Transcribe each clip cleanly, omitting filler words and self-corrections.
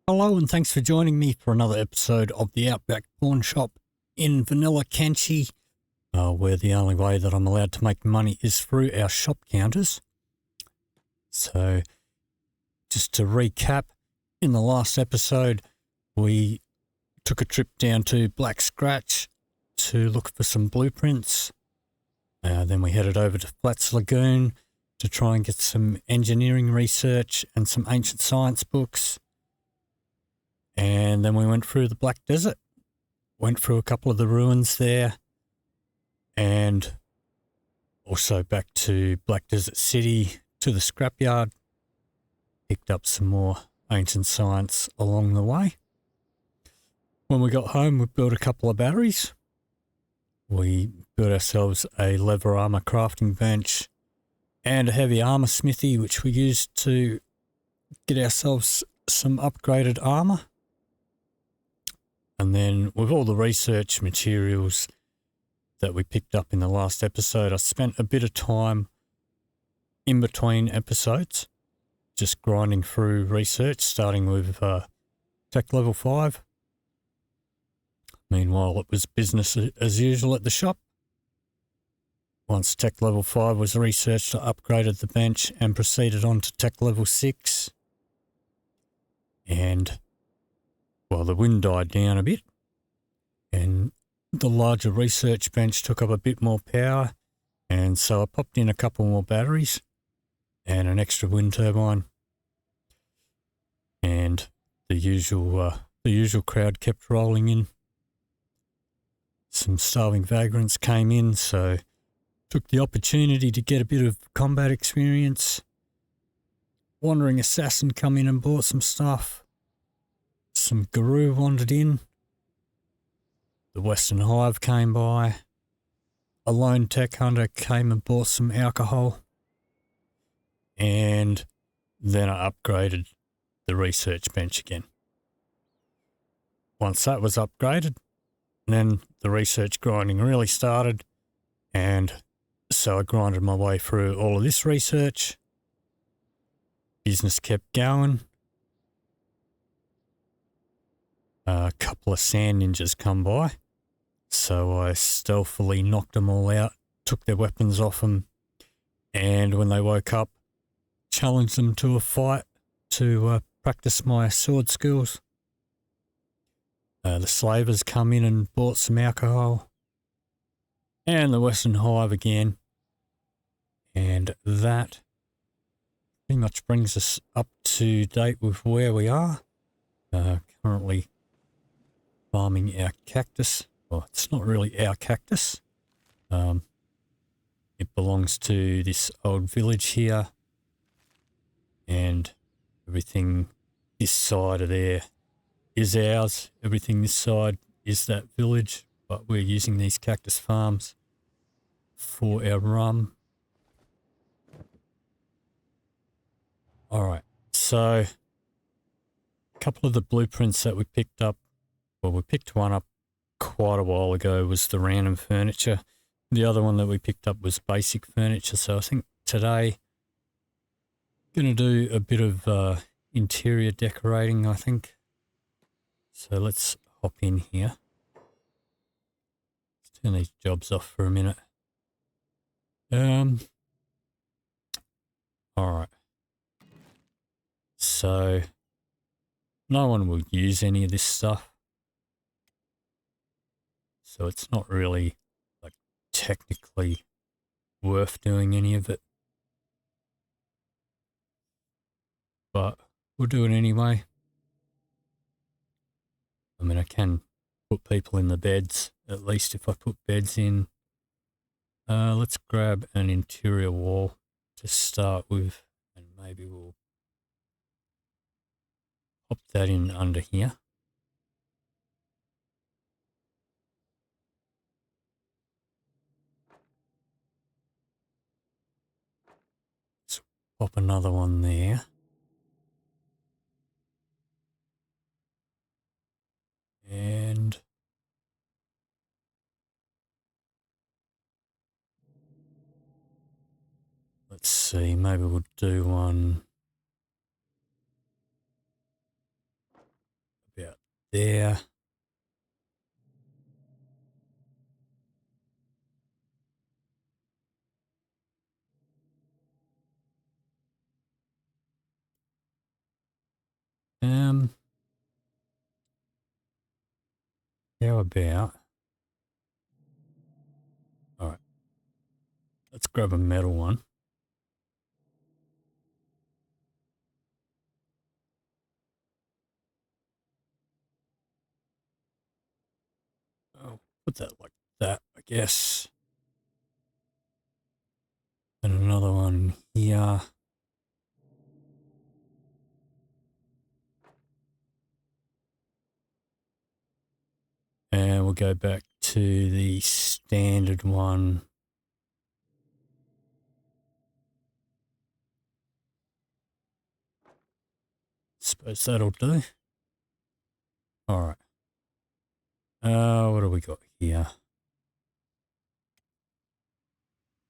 Hello and thanks for joining me for another episode of the Outback Pawn Shop in vanilla Kenshi, where the only way that I'm allowed to make money is through our shop counters. So just to recap, in the last episode we took a trip down to Black Scratch to look for some blueprints. Then we headed over to Flats Lagoon to try and get some engineering research and some ancient science books. And then we went through the Black Desert, went through a couple of the ruins there, and also back to Black Desert City to the scrapyard. Picked up some more ancient science along the way. When we got home, we built a couple of batteries. We built ourselves a leather armor crafting bench and a heavy armor smithy, which we used to get ourselves some upgraded armor. And then with all the research materials that we picked up in the last episode, I spent a bit of time in between episodes just grinding through research, starting with Tech Level 5. Meanwhile, it was business as usual at the shop. Once Tech Level 5 was researched, I upgraded the bench and proceeded on to Tech Level 6. And well, the wind died down a bit, and the larger research bench took up a bit more power, and so I popped in a couple more batteries and an extra wind turbine, and the usual crowd kept rolling in. Some starving vagrants came in, so took the opportunity to get a bit of combat experience. Wandering assassin come in and bought some stuff. Some guru wandered in. The Western Hive came by. A lone tech hunter came and bought some alcohol. And then I upgraded the research bench again. Once that was upgraded, then the research grinding really started. And so I grinded my way through all of this research. Business kept going. A couple of sand ninjas come by, so I stealthily knocked them all out, took their weapons off them, and when they woke up, challenged them to a fight to practice my sword skills. The slavers come in and bought some alcohol, and the Western Hive again, and that pretty much brings us up to date with where we are. Currently farming our cactus. Well, it's not really our cactus. It belongs to this old village here, and everything this side of there is ours. Everything this side is that village, but we're using these cactus farms for our rum. Alright, so a couple of the blueprints that we picked up, well, we picked one up quite a while ago, was the random furniture. The other one that we picked up was basic furniture. So I think today I'm going to do a bit of interior decorating, I think. So let's hop in here. Let's turn these jobs off for a minute. Alright. So no one will use any of this stuff. So it's not really like technically worth doing any of it. But we'll do it anyway. I mean, I can put people in the beds, at least if I put beds in. Let's grab an interior wall to start with, and maybe we'll pop that in under here. Let's pop another one there. And let's see, maybe we'll do one there. How about, all right, let's grab a metal one. I'll put that like that, I guess. And another one here. And we'll go back to the standard one. Suppose that'll do. All right. What do we got here?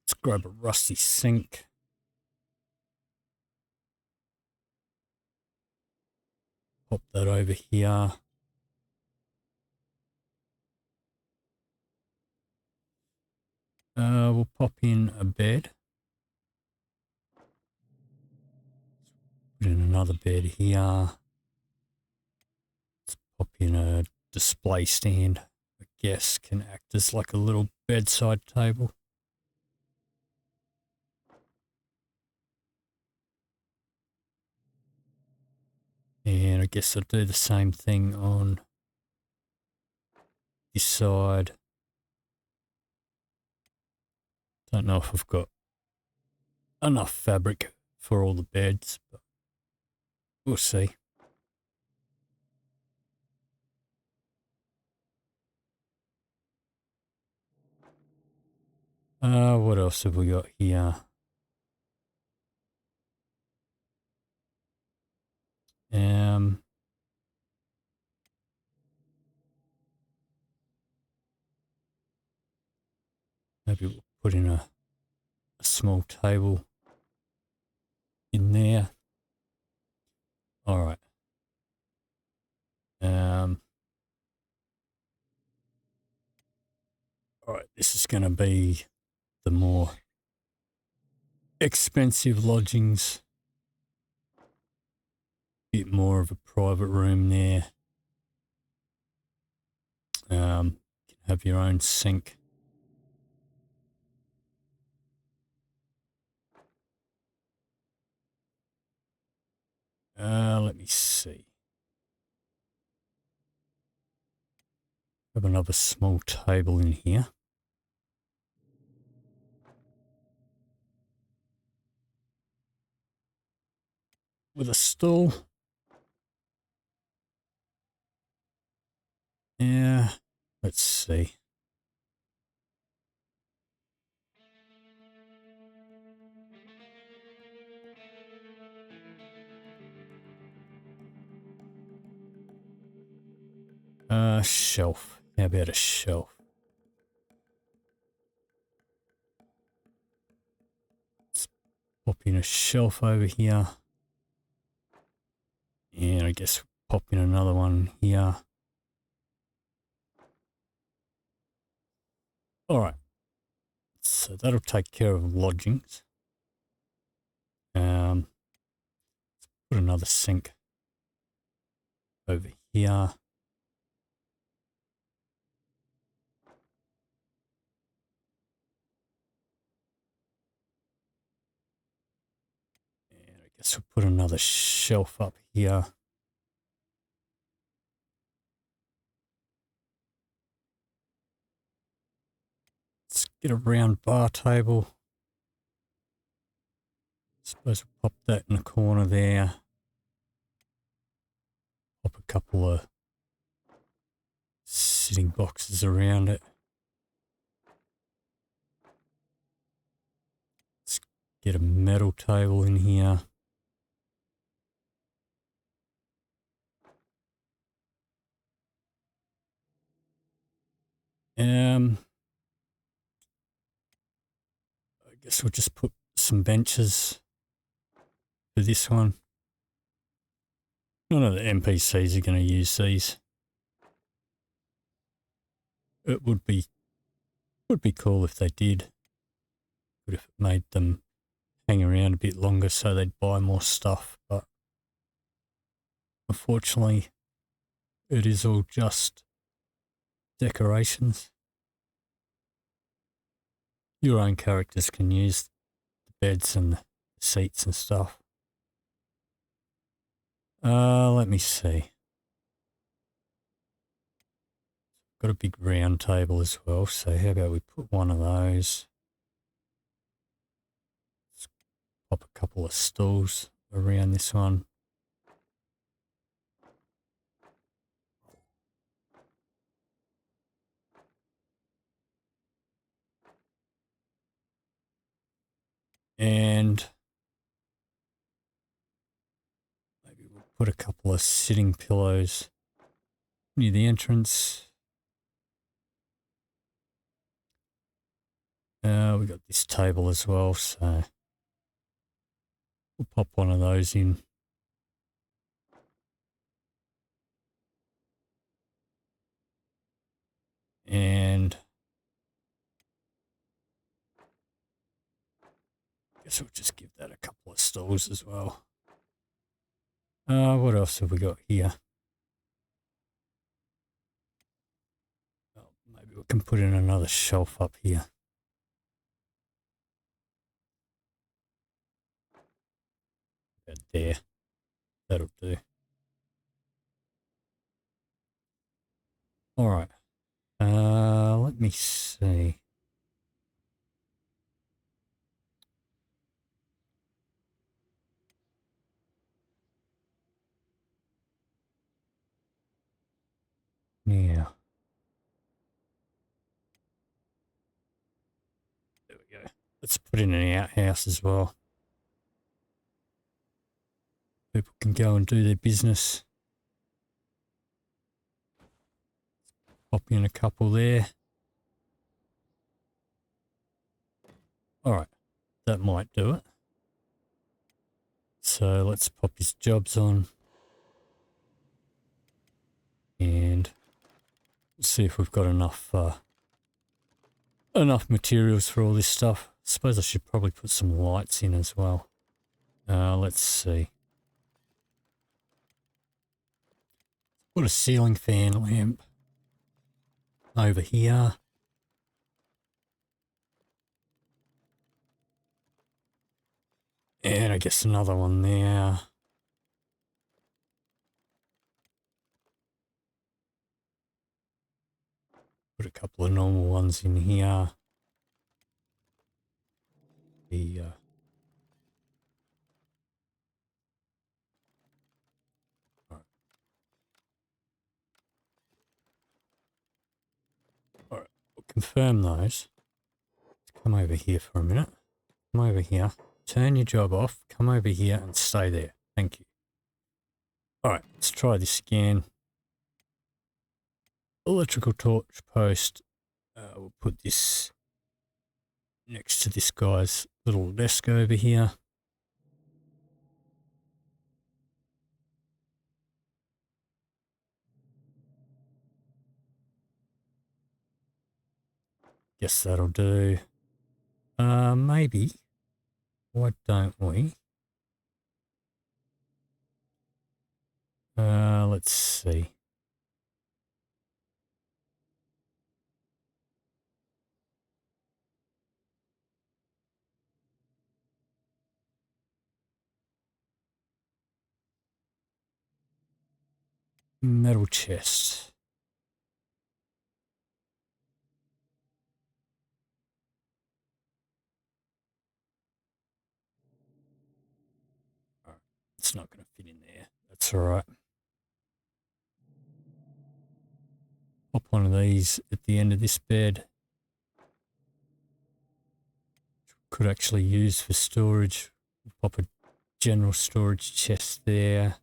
Let's grab a rusty sink. Pop that over here. We'll pop in a bed. Put in another bed here. Let's pop in a display stand. I guess can act as like a little bedside table. And I guess I'll do the same thing on this side. Don't know if I've got enough fabric for all the beds, but we'll see. What else have we got here? Maybe we'll put in a small table in there. All right. All right, this is going to be the more expensive lodgings. Bit more of a private room there. You can have your own sink. Let me see. Have another small table in here. With a stool. Yeah, let's see. Shelf. How about a shelf? Let's pop in a shelf over here. And I guess pop in another one here. All right. So that'll take care of lodgings. Let's put another sink over here. And I guess we'll put another shelf up here. Let's get a round bar table. Suppose we'll pop that in the corner there. Pop a couple of sitting boxes around it. Let's get a metal table in here. I guess we'll just put some benches for this one. None of the NPCs are going to use these. it would be cool if they did. But if it made them hang around a bit longer so they'd buy more stuff. But unfortunately, it is all just decorations. Your own characters can use the beds and the seats and stuff. Let me see. Got a big round table as well, so how about we put one of those. Let's pop a couple of stools around this one. And maybe we'll put a couple of sitting pillows near the entrance. We got this table as well, so we'll pop one of those in. And I guess we'll just give that a couple of stools as well. What else have we got here? Oh, maybe we can put in another shelf up here. About there. That'll do. All right. Let me see. Yeah. There we go. Let's put in an outhouse as well. People can go and do their business. Pop in a couple there. All right. That might do it. So let's pop his jobs on. And see if we've got enough materials for all this stuff. I suppose I should probably put some lights in as well. Let's see. Put a ceiling fan lamp over here. And I guess another one there. Put a couple of normal ones in here. The all right, we'll confirm those. Let's come over here for a minute. Come over here. Turn your job off. Come over here and stay there. Thank you. All right, let's try this again. Electrical torch post. We'll put this next to this guy's little desk over here. Guess that'll do. Maybe. Why don't we? Let's see. Metal chest. All right. It's not going to fit in there. That's all right. Pop one of these at the end of this bed. Could actually use for storage. Pop a general storage chest there.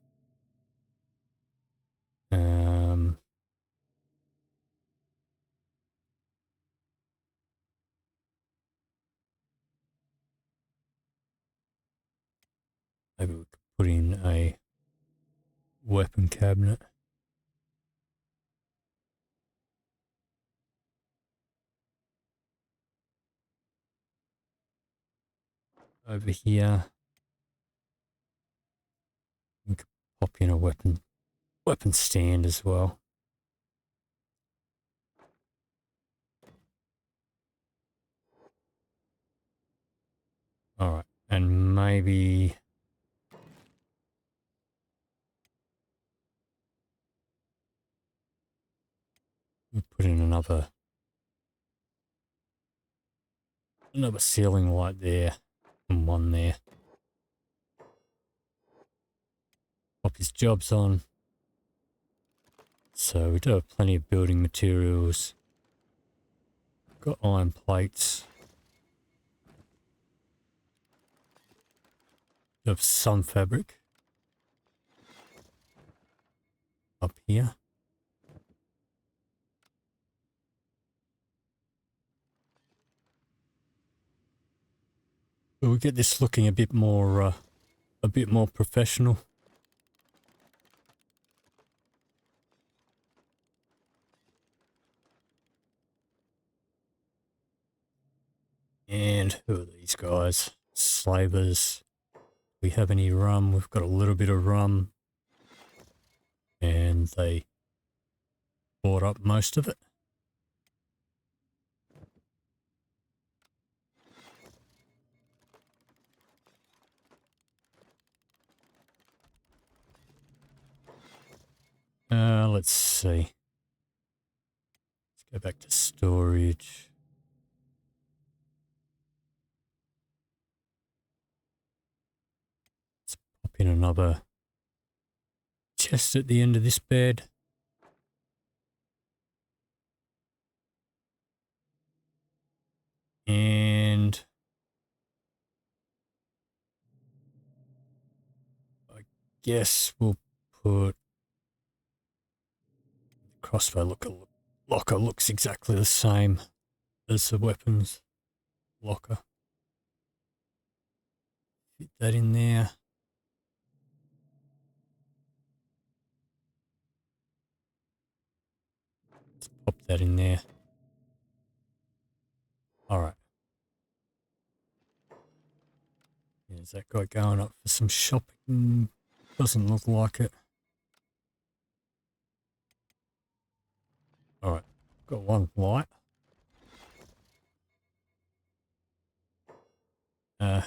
Maybe we could put in a weapon cabinet. over here. We could pop in a weapon stand as well. All right, and maybe we put in another ceiling light there and one there. Pop his jobs on. So we do have plenty of building materials. Got iron plates. We have some fabric up here. But we get this looking a bit more professional. And who are these guys? Slavers. Do we have any rum? We've got a little bit of rum. And they bought up most of it. Let's see. Let's go back to storage. Let's pop in another chest at the end of this bed. And I guess we'll put crossbow locker looks exactly the same as the weapons locker. Fit that in there. Let's pop that in there. All right. Is that guy going up for some shopping? Doesn't look like it. All right. Got one light.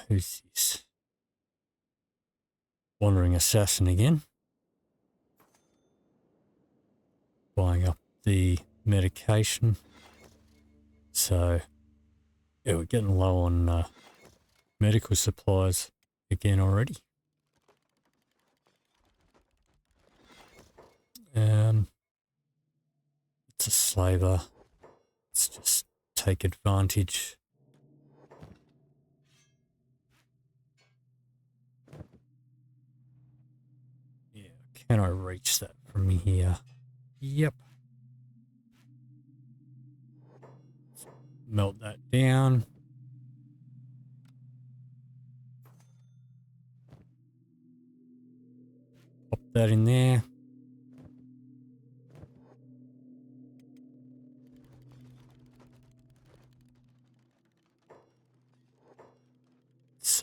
Who's this? Wandering assassin again. Buying up the medication. So, yeah, we're getting low on medical supplies again already. It's a slaver. Let's just take advantage. Yeah, can I reach that from here? Yep. Melt that down. Pop that in there. Let's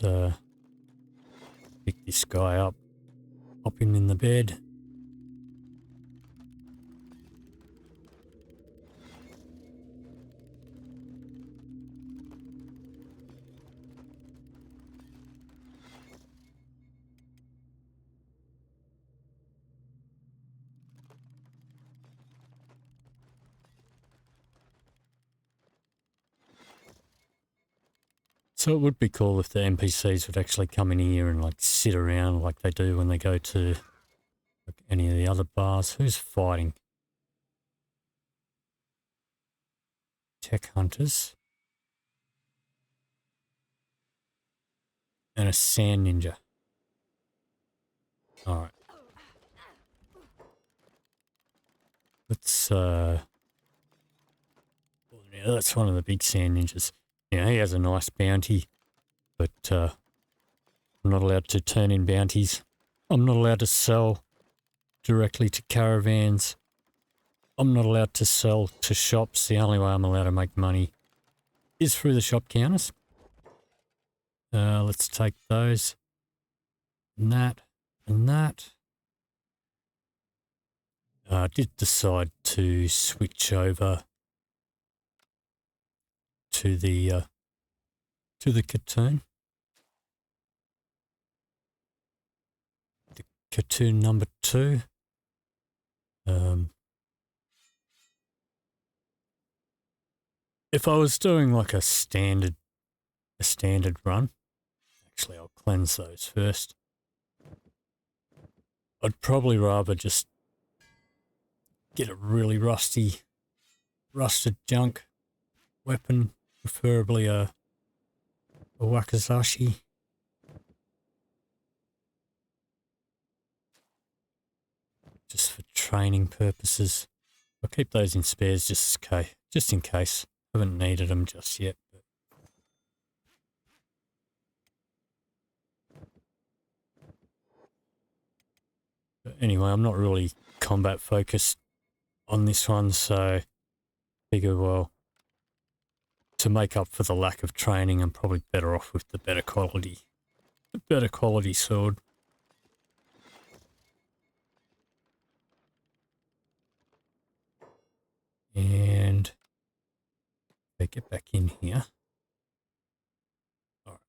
pick this guy up. Pop him in the bed. So it would be cool if the NPCs would actually come in here and like sit around like they do when they go to like, any of the other bars. Who's fighting? Tech hunters. And a sand ninja. Alright. Let's yeah, that's one of the big sand ninjas. Yeah, he has a nice bounty, but I'm not allowed to turn in bounties. I'm not allowed to sell directly to caravans. I'm not allowed to sell to shops. The only way I'm allowed to make money is through the shop counters. Let's take those and that and that. I did decide to switch over to the cartoon. The cartoon number 2. If I was doing like a standard run, actually I'll cleanse those first. I'd probably rather just get a really rusted junk weapon, preferably a wakizashi. Just for training purposes. I'll keep those in spares just in case. I haven't needed them just yet. But anyway, I'm not really combat focused on this one, so I figure, well, to make up for the lack of training, I'm probably better off with the better quality sword. And okay, get back in here. All right.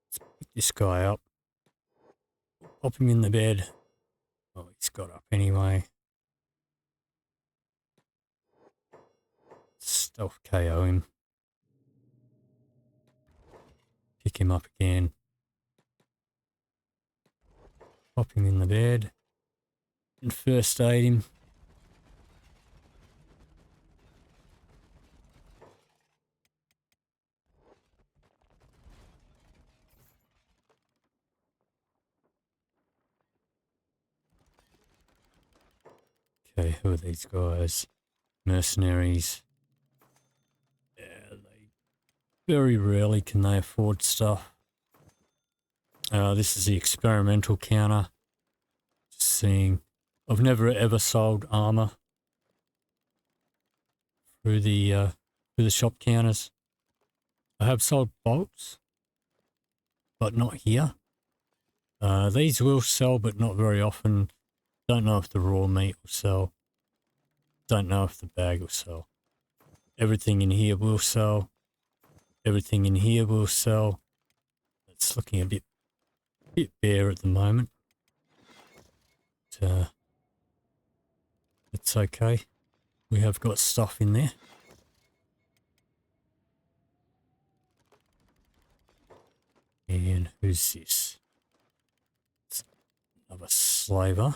Let's pick this guy up. Pop him in the bed. Oh, he's got up anyway. Stealth KO him. Pick him up again. Pop him in the bed. And first aid him. Okay, who are these guys? Mercenaries. Yeah, they very rarely can they afford stuff. This is the experimental counter. Just seeing, I've never ever sold armor through the shop counters. I have sold bolts, but not here. These will sell, but not very often. Don't know if the raw meat will sell. Don't know if the bag will sell. Everything in here will sell. Everything in here will sell. It's looking a bit bare at the moment. But, it's okay. We have got stuff in there. And who's this? It's another slaver.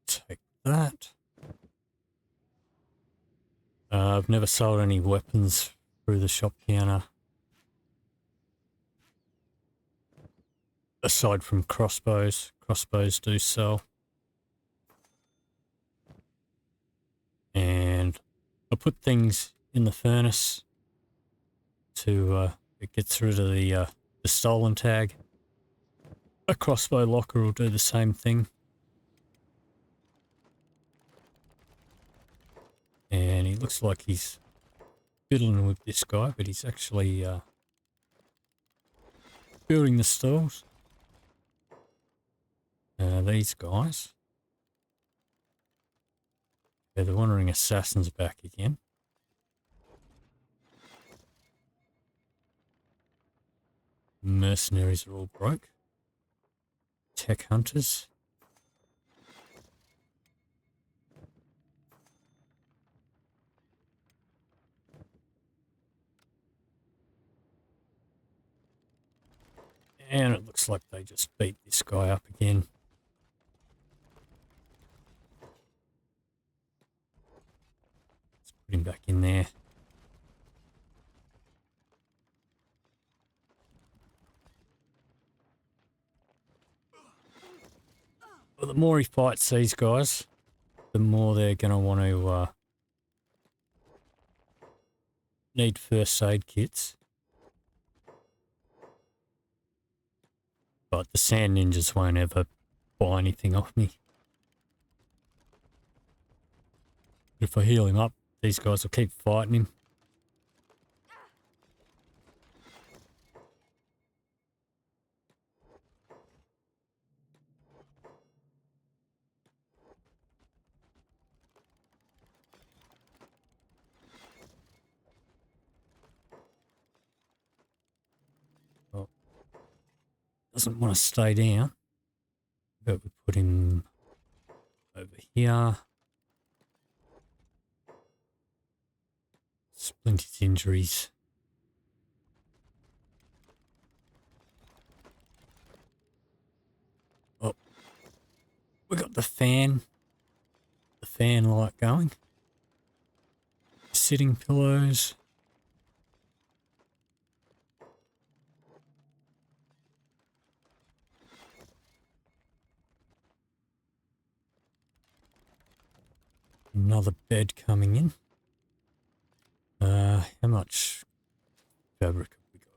Take that. I've never sold any weapons through the shop counter. Aside from crossbows. Crossbows do sell. And I put things in the furnace to it gets rid of the stolen tag. A crossbow locker will do the same thing. And he looks like he's fiddling with this guy, but he's actually building the stalls. These guys. Yeah, the Wandering Assassin's back again. Mercenaries are all broke. Tech hunters. And it looks like they just beat this guy up again. Let's put him back in there. Well, the more he fights these guys, the more they're going to want to need first aid kits. But the sand ninjas won't ever buy anything off me. If I heal him up, these guys will keep fighting him. Oh, doesn't want to stay down. But we put him over here. Splinter's injuries. Oh, we got the fan light going. Sitting pillows. Another bed coming in. How much fabric have we got?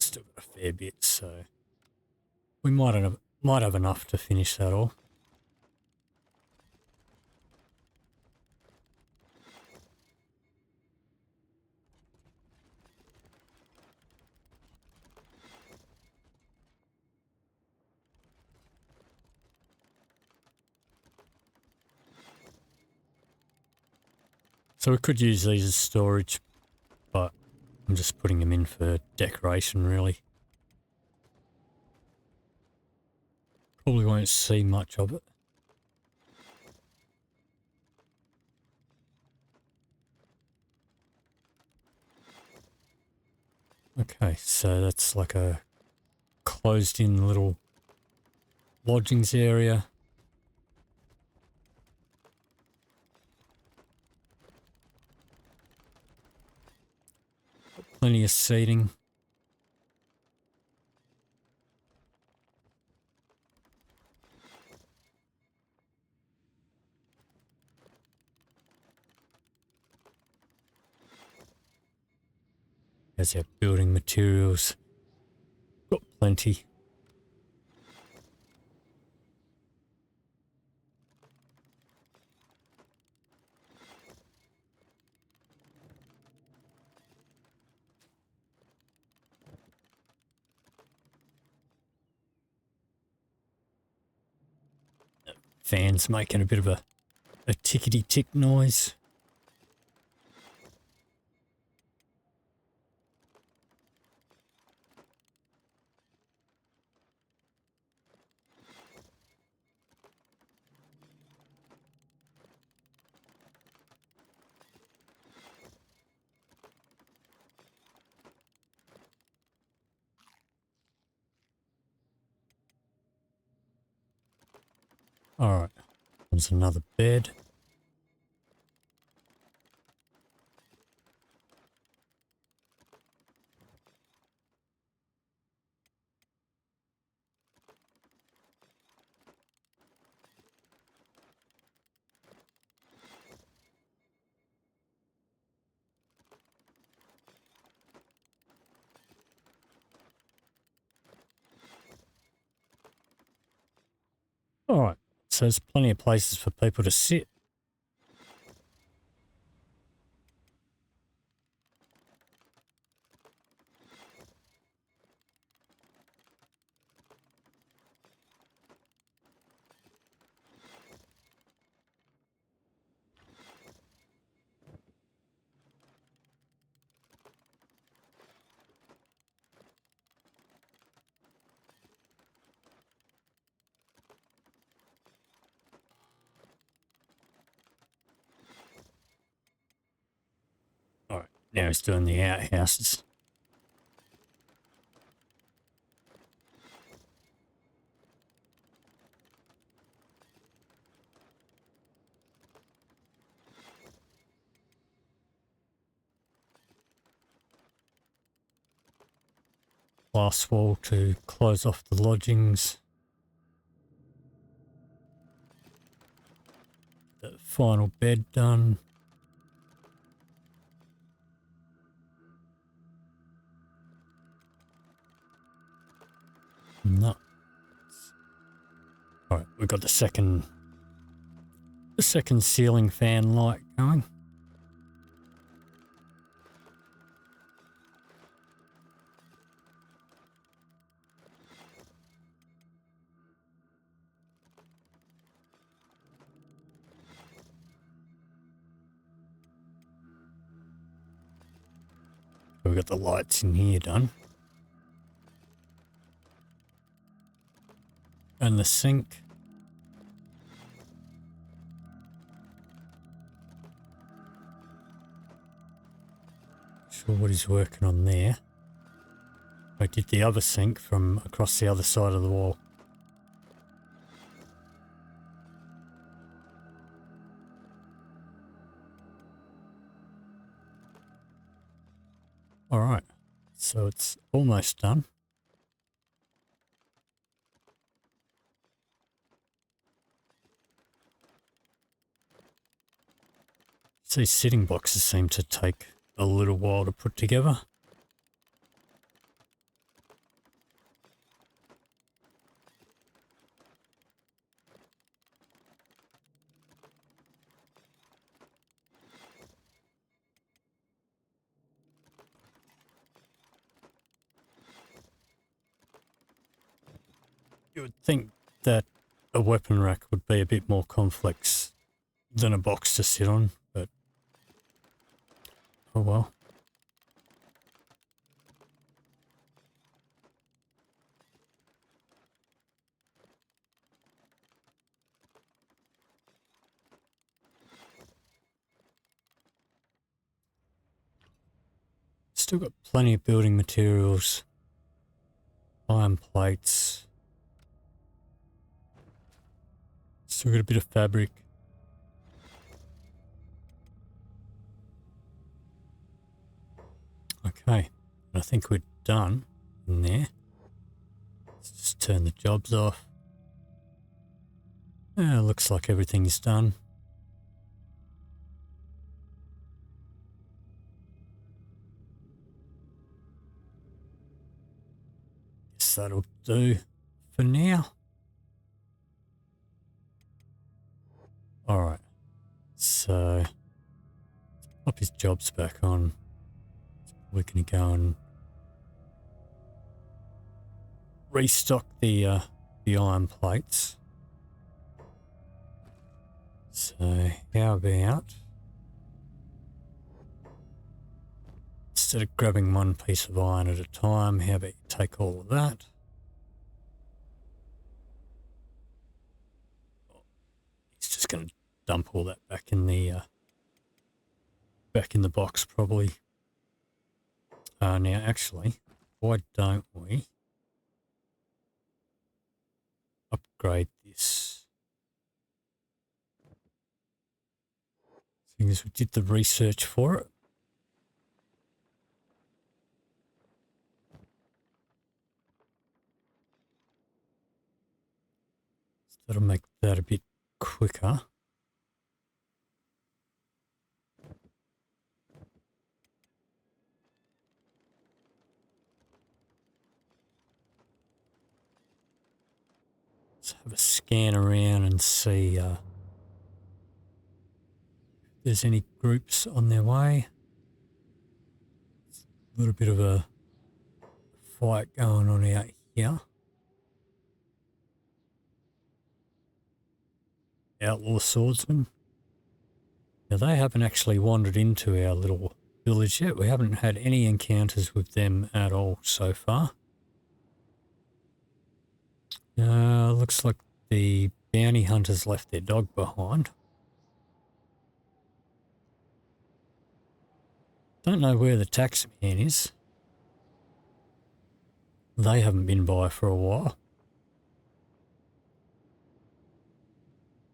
Still got a fair bit, so we might have enough to finish that all. So we could use these as storage, but I'm just putting them in for decoration, really. Probably won't see much of it. Okay, so that's like a closed-in little lodgings area. Plenty of seating. There's our building materials. Got plenty. Fan's making a bit of a tickety-tick noise. Alright, there's another bed. Alright, so there's plenty of places for people to sit. Alright, now he's doing the outhouses. Glass wall to close off the lodgings. The final bed done. No. Alright, we've got the second ceiling fan light going. We've got the lights in here done. And the sink. Sure what he's working on there. I did the other sink from across the other side of the wall. Alright, so it's almost done. These sitting boxes seem to take a little while to put together. You would think that a weapon rack would be a bit more complex than a box to sit on, but oh well. Still got plenty of building materials, iron plates. Still got a bit of fabric. Okay, I think we're done in there. Let's just turn the jobs off. Yeah, looks like everything's done. Guess that'll do for now. Alright, so pop his jobs back on. We're going to go and restock the iron plates. So how about, instead of grabbing one piece of iron at a time, how about you take all of that? He's just going to dump all that back in the box probably. Now actually, why don't we upgrade this? Seeing as we did the research for it. So that'll make that a bit quicker. Let's have a scan around and see if there's any groups on their way. A little bit of a fight going on out here. Outlaw swordsmen. Now they haven't actually wandered into our little village yet. We haven't had any encounters with them at all so far. Looks like the bounty hunters left their dog behind. Don't know where the taxi man is. They haven't been by for a while.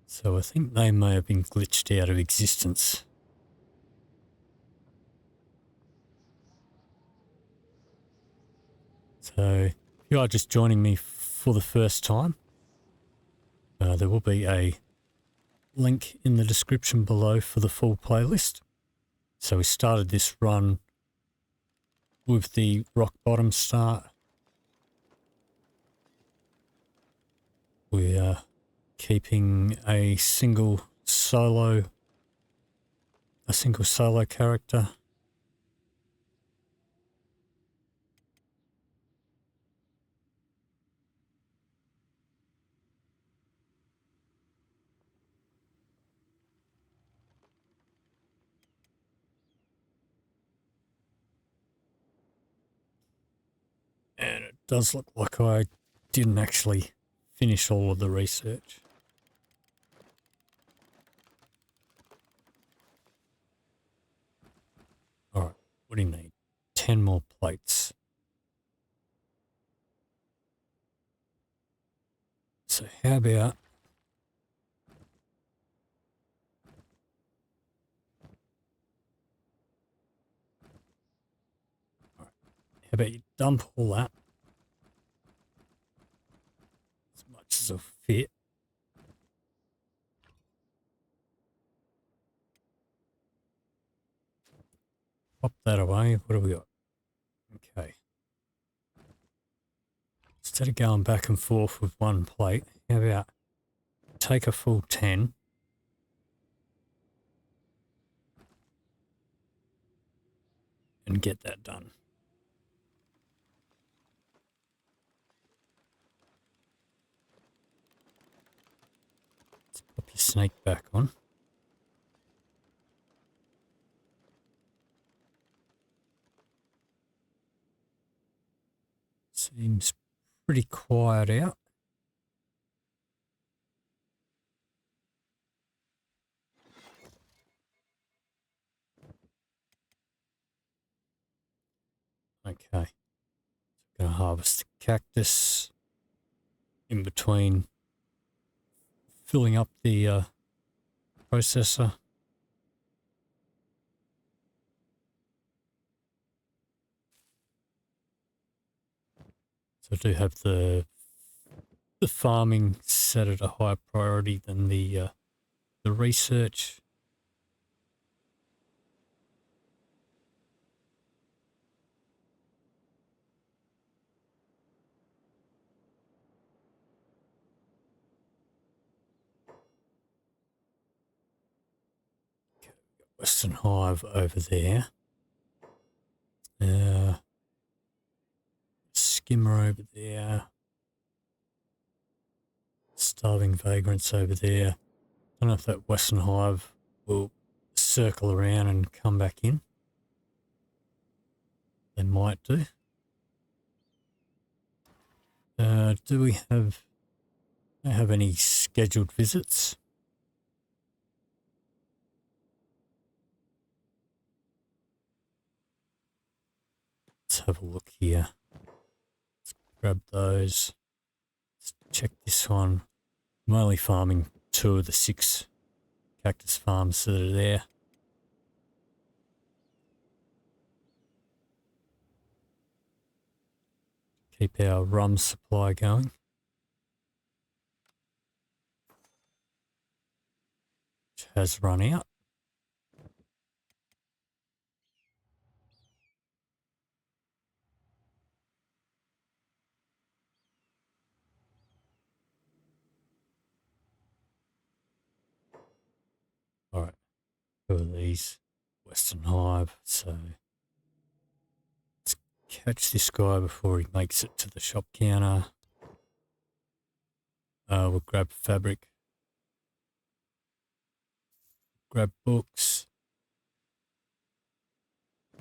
So I think they may have been glitched out of existence. So if you are just joining me for the first time, there will be a link in the description below for the full playlist. So we started this run with the rock bottom start. We are keeping a single solo character. does look like I didn't actually finish all of the research. Alright, what do you need? 10 more plates. So how about you dump all that as much as it'll fit. Pop that away. What do we got? Okay. Instead of going back and forth with one plate, how about take a full 10 and get that done. Let's pop your snake back on. Seems pretty quiet out. Okay. Gonna harvest the cactus in between filling up the processor. So I do have the farming set at a higher priority than the research. Okay, Western Hive over there. Skimmer over there. Starving vagrants over there. Don't know if that Western Hive will circle around and come back in. They might do. Do we have any scheduled visits? Let's have a look here. Let's grab those. Let's check this one. I'm only farming 2 of the 6 cactus farms that are there. Keep our rum supply going. Which has run out. Alright, who are these? Western Hive, so let's catch this guy before he makes it to the shop counter. We'll grab fabric. Grab books.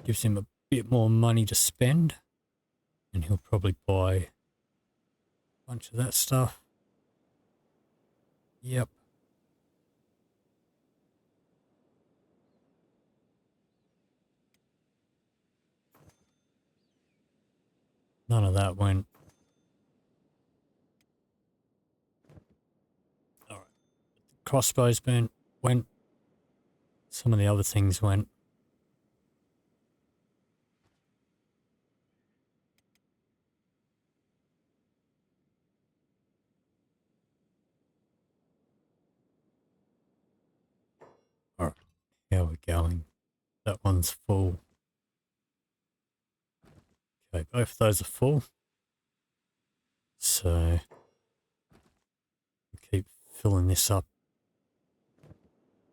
Gives him a bit more money to spend. And he'll probably buy a bunch of that stuff. Yep. None of that went. Alright. Crossbows went. Some of the other things went. Alright. How are we going? That one's full. Okay, both of those are full. So we'll keep filling this up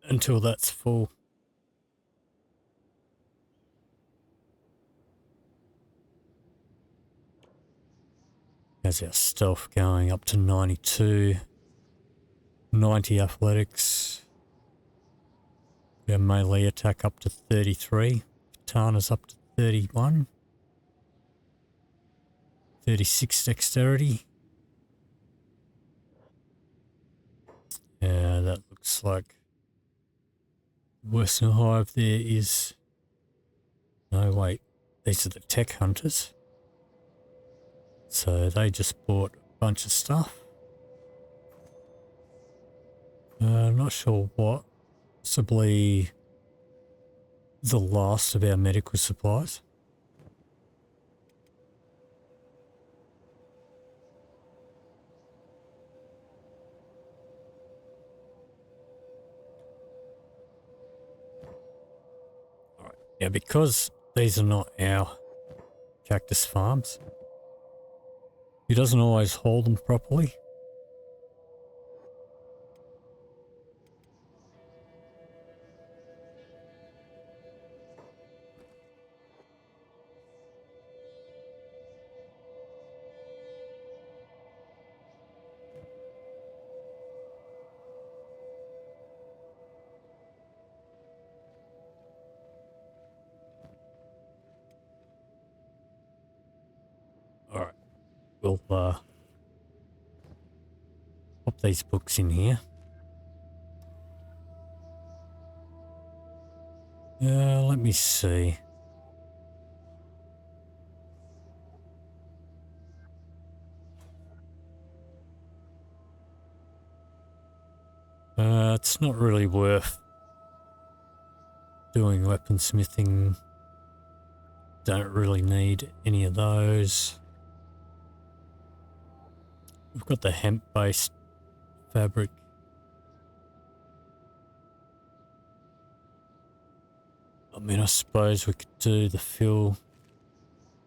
until that's full. How's our stealth going? Up to 92. 90 athletics. Our melee attack up to 33. Katana's up to 31. 36 dexterity. Yeah, that looks like Western Hive there is... No, wait. These are the tech hunters. So they just bought a bunch of stuff. Not sure what. Possibly the last of our medical supplies. Alright, now because these are not our cactus farms, he doesn't always hold them properly. Alright, we'll pop these books in here. Let me see. It's not really worth doing weaponsmithing. Don't really need any of those. We've got the hemp-based fabric. I mean, I suppose we could do the fill,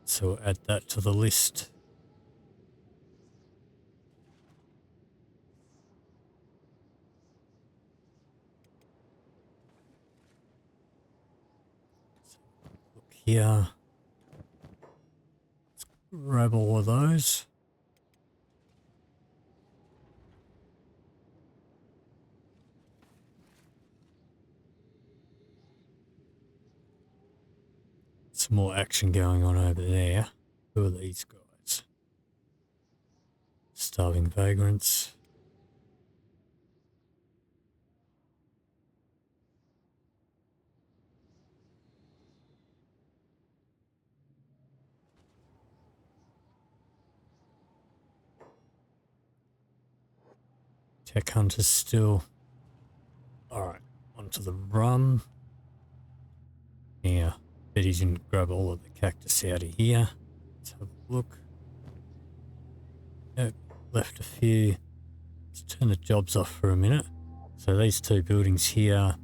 so we'll add that to the list. Look here. Let's grab all of those. Some more action going on over there. Who are these guys? Starving vagrants. Tech hunters still. Alright, onto the rum. Yeah, bet he didn't grab all of the cactus out of here. Let's have a look. Nope, left a few. Let's turn the jobs off for a minute. So these two buildings here,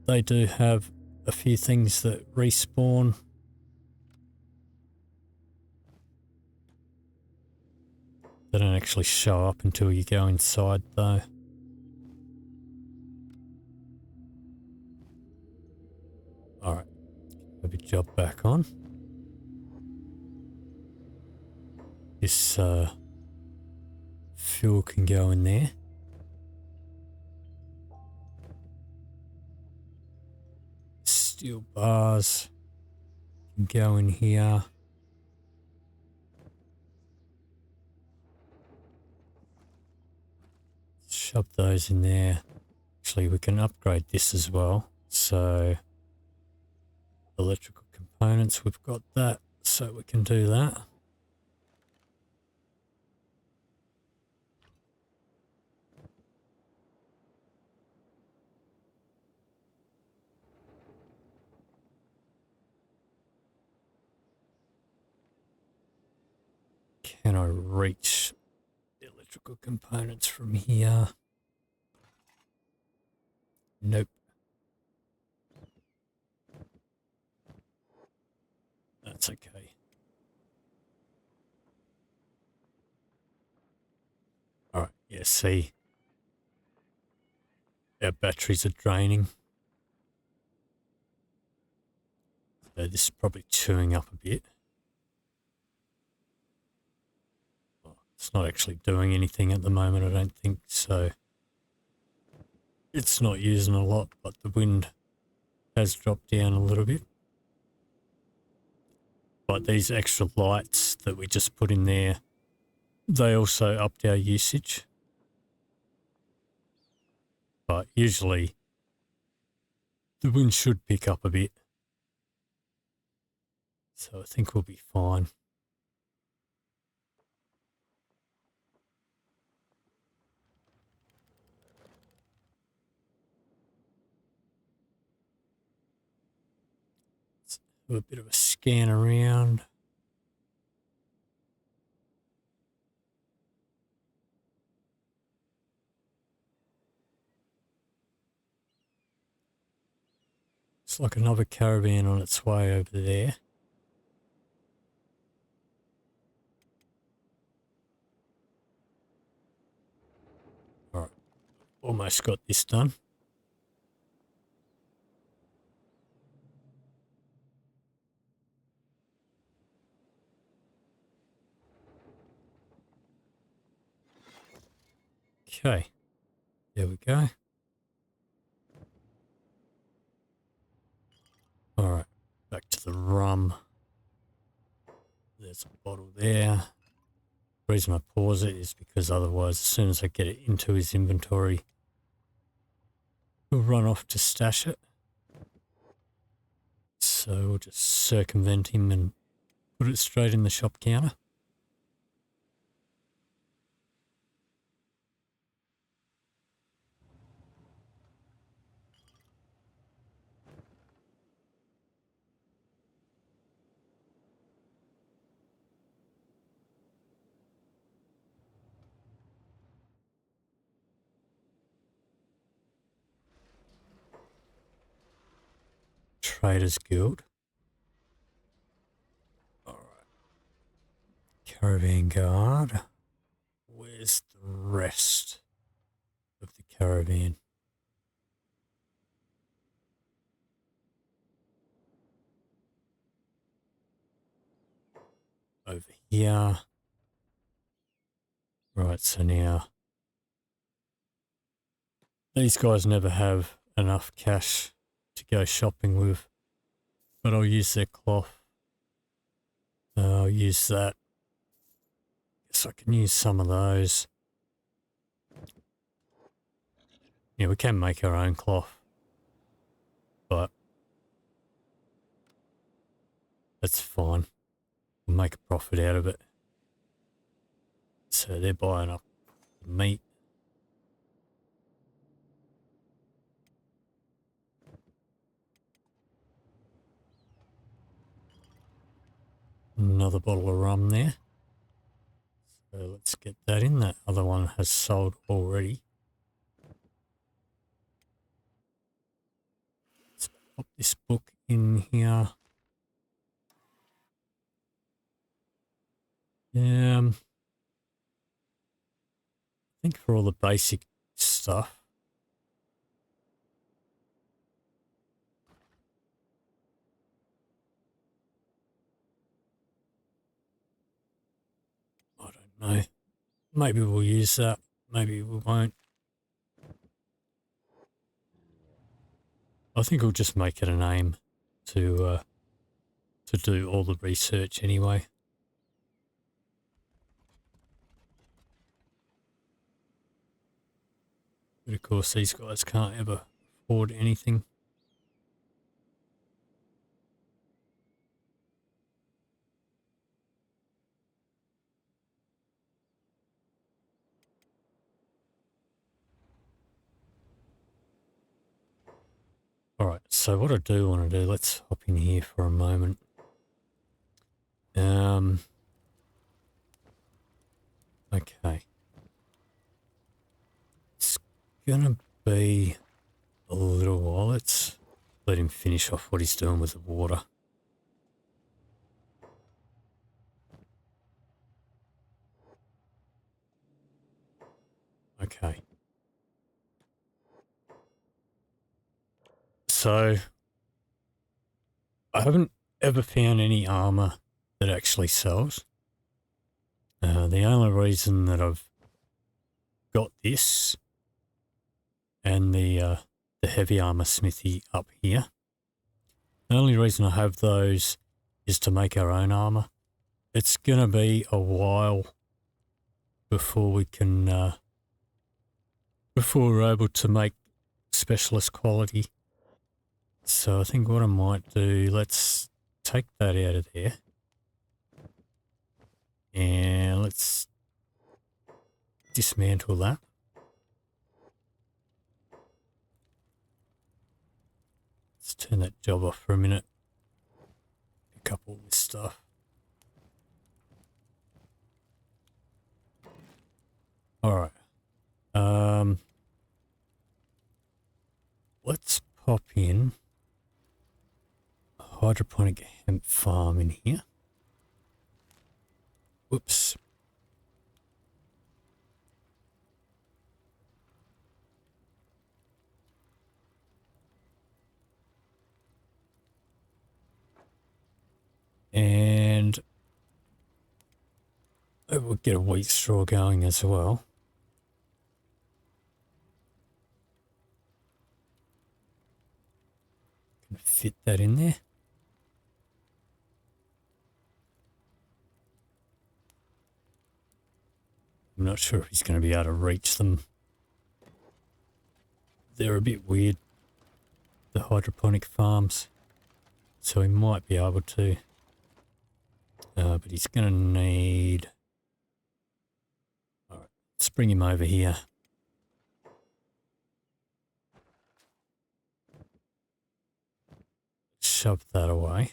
they do have a few things that respawn. They don't actually show up until you go inside though. Alright, have a job back on. This fuel can go in there. Steel bars can go in here. Shove those in there. Actually, we can upgrade this as well. So, electrical components, we've got that, so we can do that. Can I reach the electrical components from here? Nope. That's okay. Alright, yeah, see. Our batteries are draining. So this is probably chewing up a bit. It's not actually doing anything at the moment, I don't think, so it's not using a lot, but the wind has dropped down a little bit. But these extra lights that we just put in there, they also upped our usage. But usually the wind should pick up a bit. So I think we'll be fine. Let's do a bit of a scan around. It's like another caravan on its way over there. Alright, almost got this done. Okay, there we go. Alright, back to the rum. There's a bottle there. The reason I pause it is because otherwise, as soon as I get it into his inventory, he'll run off to stash it. So we'll just circumvent him and put it straight in the shop counter. Traders Guild. Alright. Caravan Guard. Where's the rest of the caravan? Over here. Right, so now these guys never have enough cash to go shopping with, but I'll use their cloth. I'll use that. Guess I can use some of those. Yeah, we can make our own cloth, but that's fine. We'll make a profit out of it. So they're buying up the meat. Another bottle of rum there. So let's get that in. That other one has sold already. Let's pop this book in here. I think for all the basic stuff, I don't know. Maybe we'll use that. Maybe we won't. I think we'll just make it an aim to do all the research anyway. But of course, these guys can't ever afford anything. Alright, so what I do want to do, let's hop in here for a moment. Okay. It's gonna be a little while. Let's let him finish off what he's doing with the water. Okay. So, I haven't ever found any armor that actually sells. The only reason that I've got this and the heavy armor smithy up here, the only reason I have those is to make our own armor. It's going to be a while before we can, before we're able to make specialist quality. So I think what I might do, let's take that out of there. And let's dismantle that. Let's turn that job off for a minute. Pick up all this stuff. Alright. Let's pop in a hydroponic hemp farm in here. Whoops. And we'll get a wheat straw going as well. Gonna fit that in there. I'm not sure if he's going to be able to reach them. They're a bit weird, the hydroponic farms. So he might be able to. But he's going to need... Alright, let's bring him over here. Shove that away.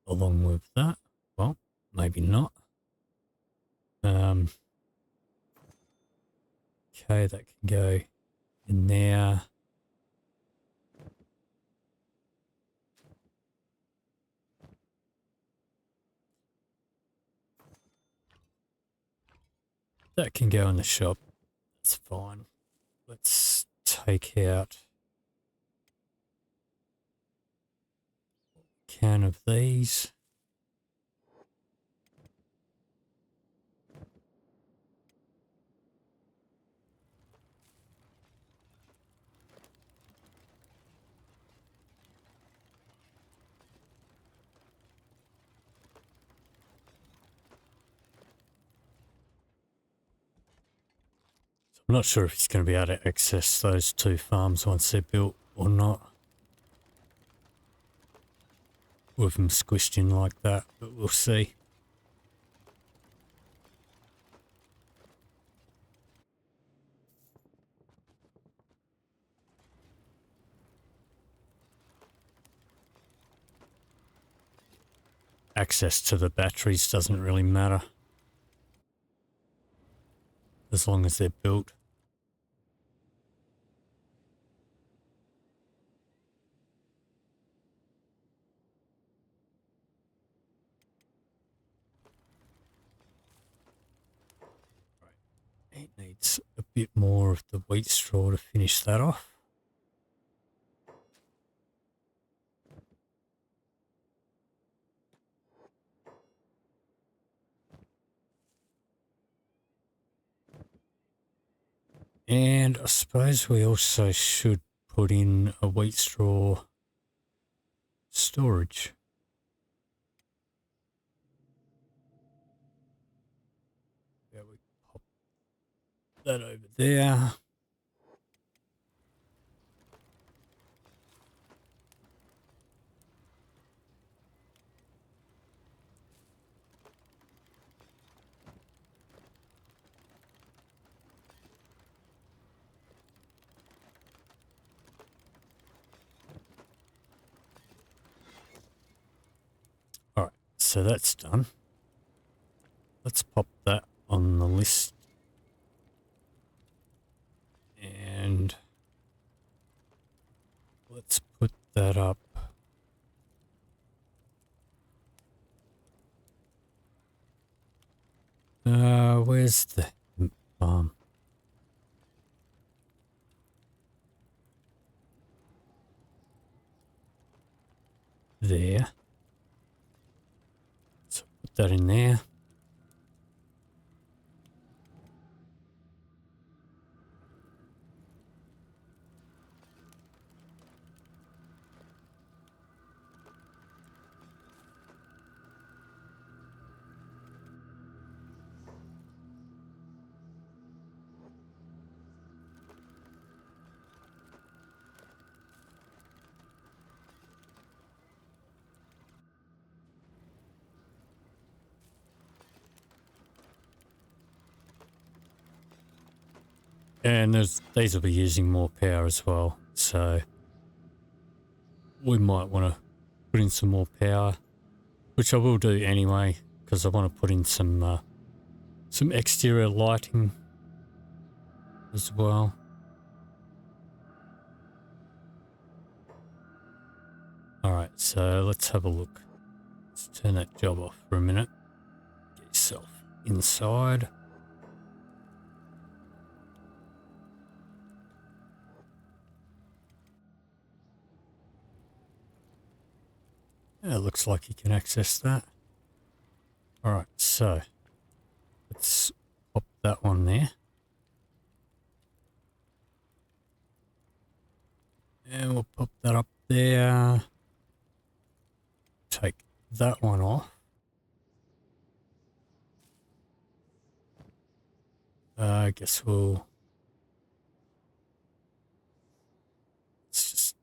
Along with that. Well, maybe not. Okay, that can go in there. That can go in the shop. That's fine. Let's take out a can of these. I'm not sure if he's going to be able to access those two farms once they're built or not. With them squished in like that, but we'll see. Access to the batteries doesn't really matter. As long as they're built. It needs a bit more of the wheat straw to finish that off. And I suppose we also should put in a wheat straw storage. Yeah, we pop that over there. Alright, so that's done. Let's pop that on the list. And let's put that up. Where's the farm? There. So put that in there. And these will be using more power as well, so we might want to put in some more power, which I will do anyway, because I want to put in some exterior lighting as well. Alright, so let's have a look. Let's turn that job off for a minute. Get yourself inside. Yeah, it looks like you can access that. Alright, so let's pop that one there. And we'll pop that up there. Take that one off. I guess let's just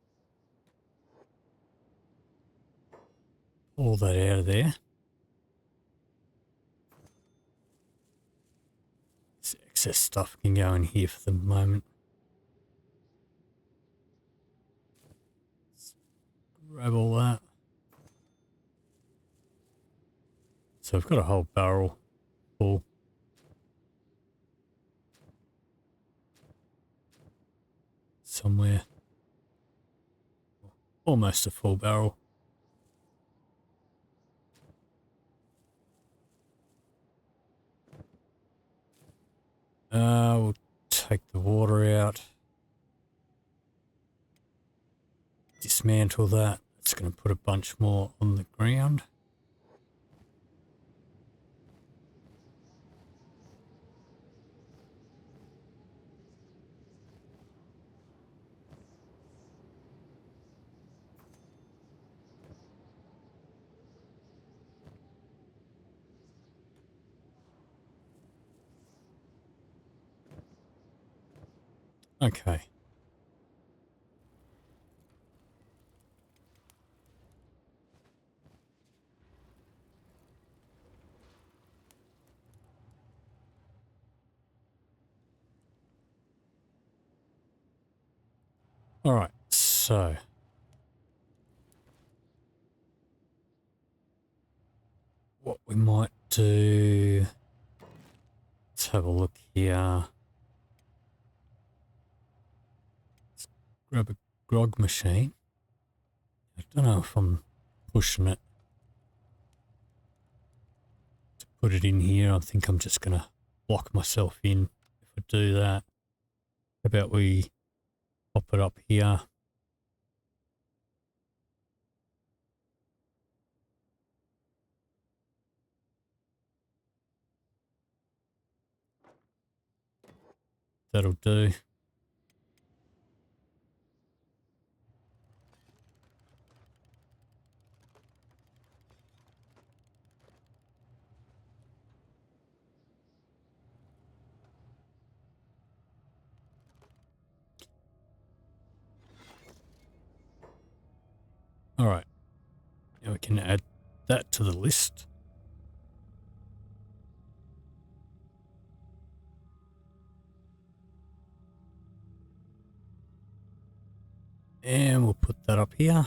pull that out of there. This excess stuff can go in here for the moment. Let's grab all that. So I've got a whole barrel full. Somewhere. Almost a full barrel. We'll take the water out. Dismantle that. It's going to put a bunch more on the ground. Okay. All right, so what we might do, let's have a look here. Let's grab a grog machine. I don't know if I'm pushing it to put it in here. I think I'm just going to lock myself in if I do that. How about we pop it up here? That'll do. All right. Now we can add that to the list. And we'll put that up here.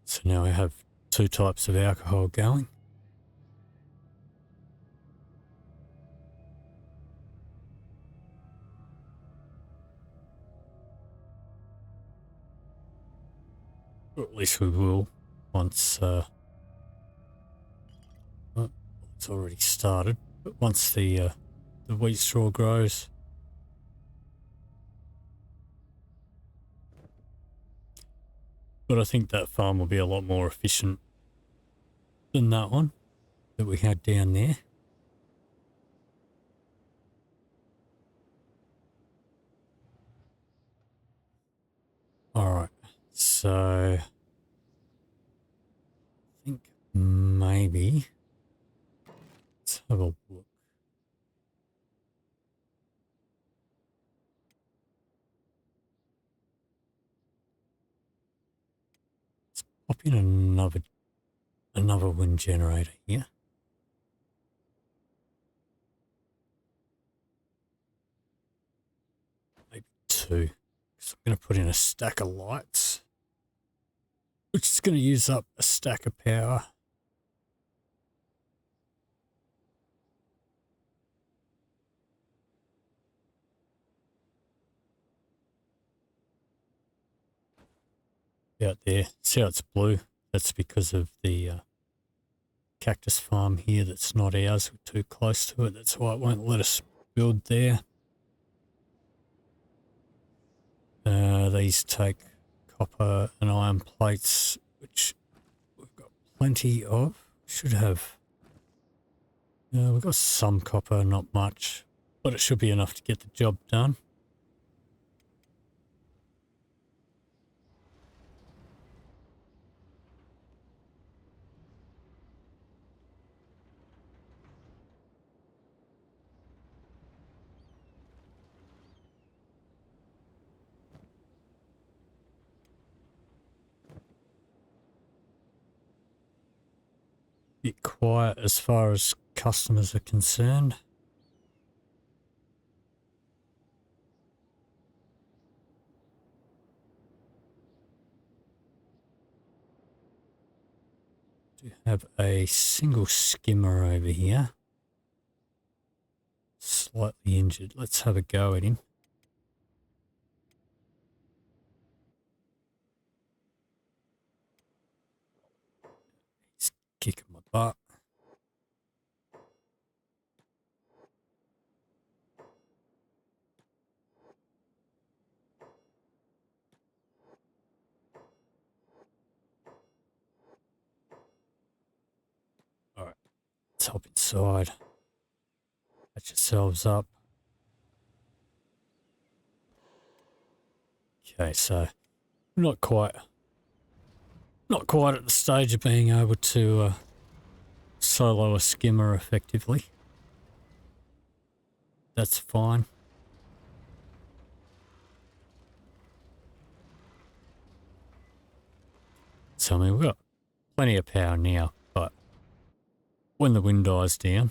So now I have two types of alcohol going. Or at least we will once, well, it's already started, but once the wheat straw grows. But I think that farm will be a lot more efficient than that one that we had down there. Alright, so I think maybe let's have a look. in another wind generator here. Maybe two. So I'm going to put in a stack of lights, which is going to use up a stack of power. Out there, see how it's blue? That's because of the cactus farm here that's not ours. We're too close to it. That's why it won't let us build there. These take copper and iron plates, which we've got plenty of. Should have. We've got some copper, not much, but it should be enough to get the job done. Bit quiet as far as customers are concerned. Do have a single skimmer over here. Slightly injured. Let's have a go at him. He's kicking my butt. Alright, let's hop inside. Patch yourselves up. Okay, so not quite at the stage of being able to solo a skimmer effectively. That's fine. So I mean, we've got plenty of power now, but when the wind dies down,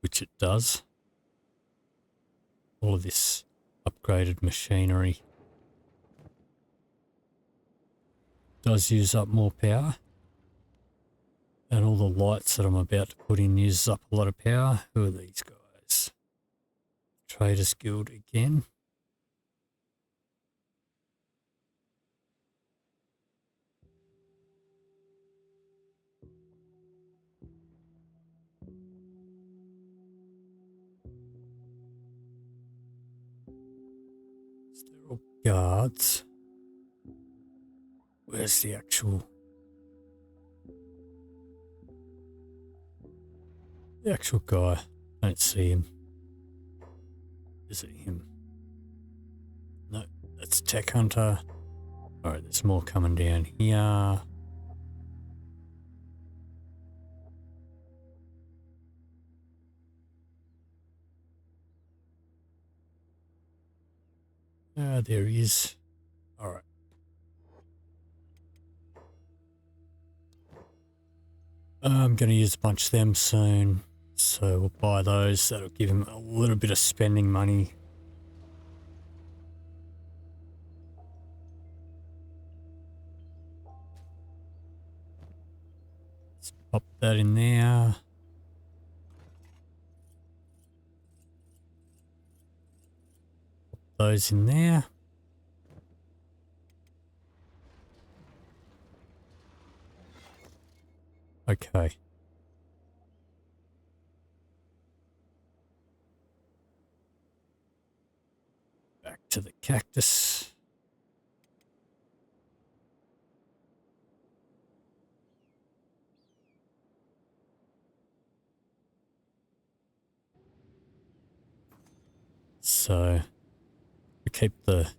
which it does, all of this upgraded machinery does use up more power. And all the lights that I'm about to put in uses up a lot of power. Who are these guys? Traders Guild again. They're all guards. Where's the actual guy? Don't see him. Is it him? No, that's Tech Hunter. Alright, there's more coming down here. There he is. Alright. I'm going to use a bunch of them soon. So we'll buy those. That'll give him a little bit of spending money. Let's pop that in there. Pop those in there. Okay. Back to the cactus. So we keep the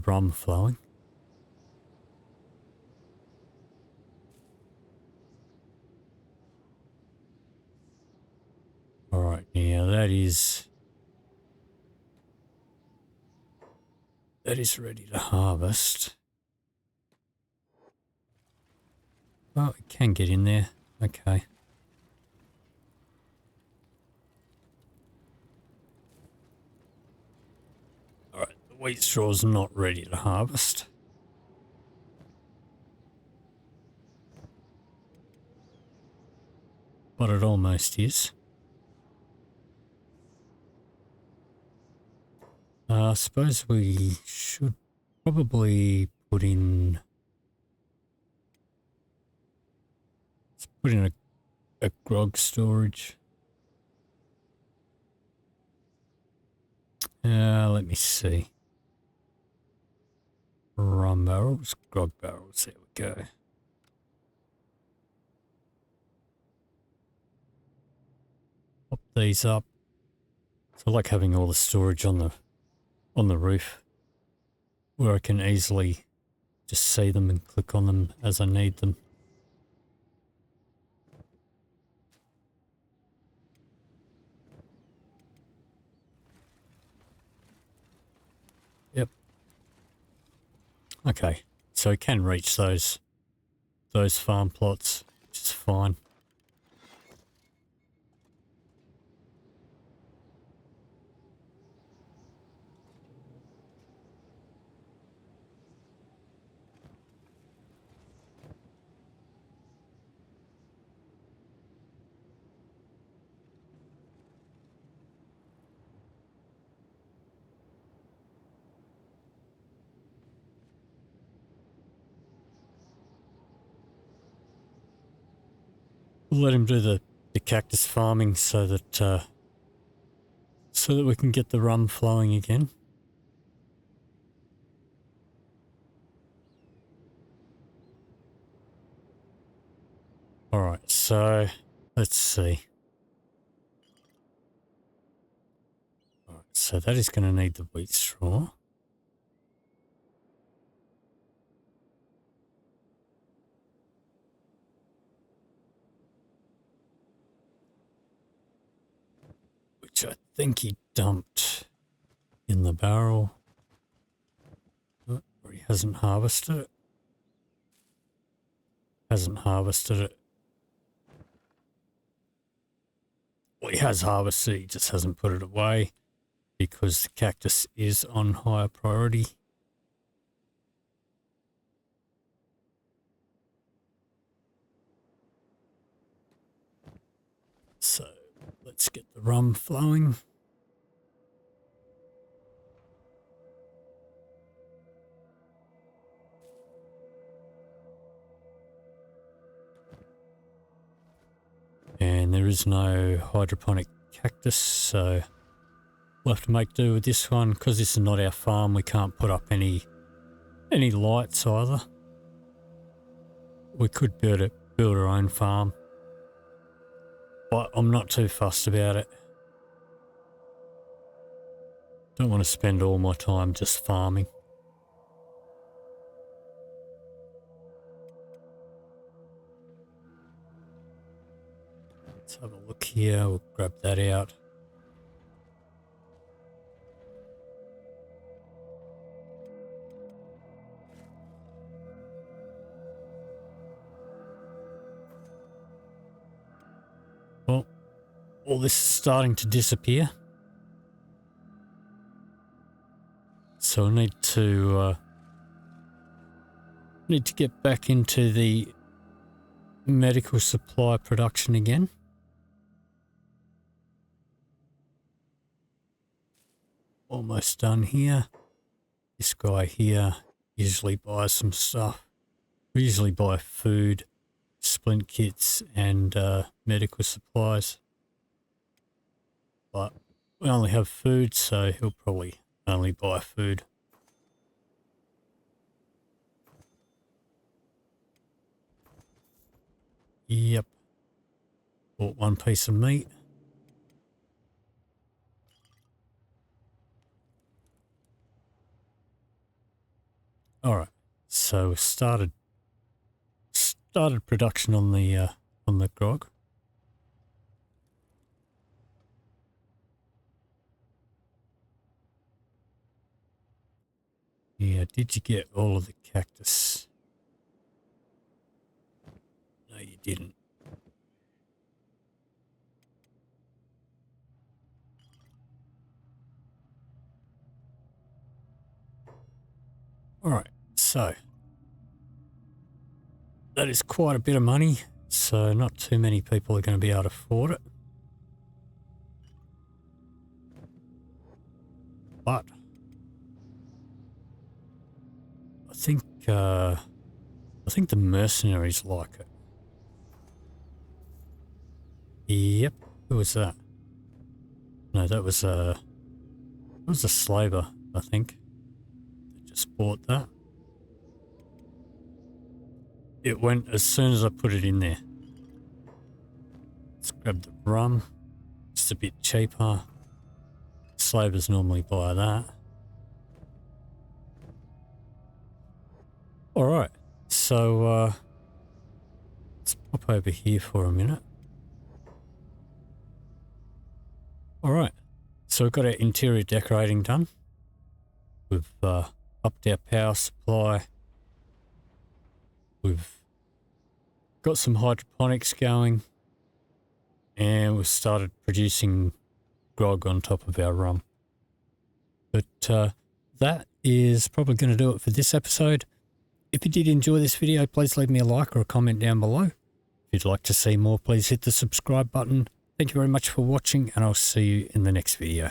rum flowing. All right, now that is ready to harvest. Oh, it can get in there. Okay. Alright, the wheat straw's not ready to harvest. But it almost is. I suppose we should probably put in... Let's put in a grog storage. Let me see. Rum barrels, grog barrels, there we go. Pop these up. So I like having all the storage on the roof where I can easily just see them and click on them as I need them. Yep. Okay, so we can reach those farm plots, which is fine. We'll let him do the cactus farming so that we can get the rum flowing again. Alright, so let's see. Alright, so that is going to need the wheat straw. Which I think he dumped in the barrel. Oh, or he hasn't harvested it. Hasn't harvested it. Well, he has harvested it, he just hasn't put it away because the cactus is on higher priority. So let's get the rum flowing. And there is no hydroponic cactus, so we'll have to make do with this one. Because this is not our farm, we can't put up any lights either. We could build our own farm, but I'm not too fussed about it. Don't want to spend all my time just farming. Let's have a look here, we'll grab that out. Well, all this is starting to disappear. So I need to get back into the medical supply production again. Almost done here. This guy here usually buys some stuff. We usually buy food, splint kits and medical supplies. But we only have food, so he'll probably only buy food. Yep. Bought one piece of meat. Alright, so we started production on the grog. Yeah, did you get all of the cactus? you didn't. Alright, so that is quite a bit of money, so not too many people are going to be able to afford it. But I think the mercenaries like it. Yep, who was that? No, that was a slaver, I think. They just bought that. It went as soon as I put it in there. Let's grab the rum. It's a bit cheaper. Slavers normally buy that. Alright, so let's pop over here for a minute. Alright, so we've got our interior decorating done. We've upped our power supply. We've got some hydroponics going. And we've started producing grog on top of our rum. But that is probably going to do it for this episode. If you did enjoy this video, please leave me a like or a comment down below. If you'd like to see more, please hit the subscribe button. Thank you very much for watching, and I'll see you in the next video.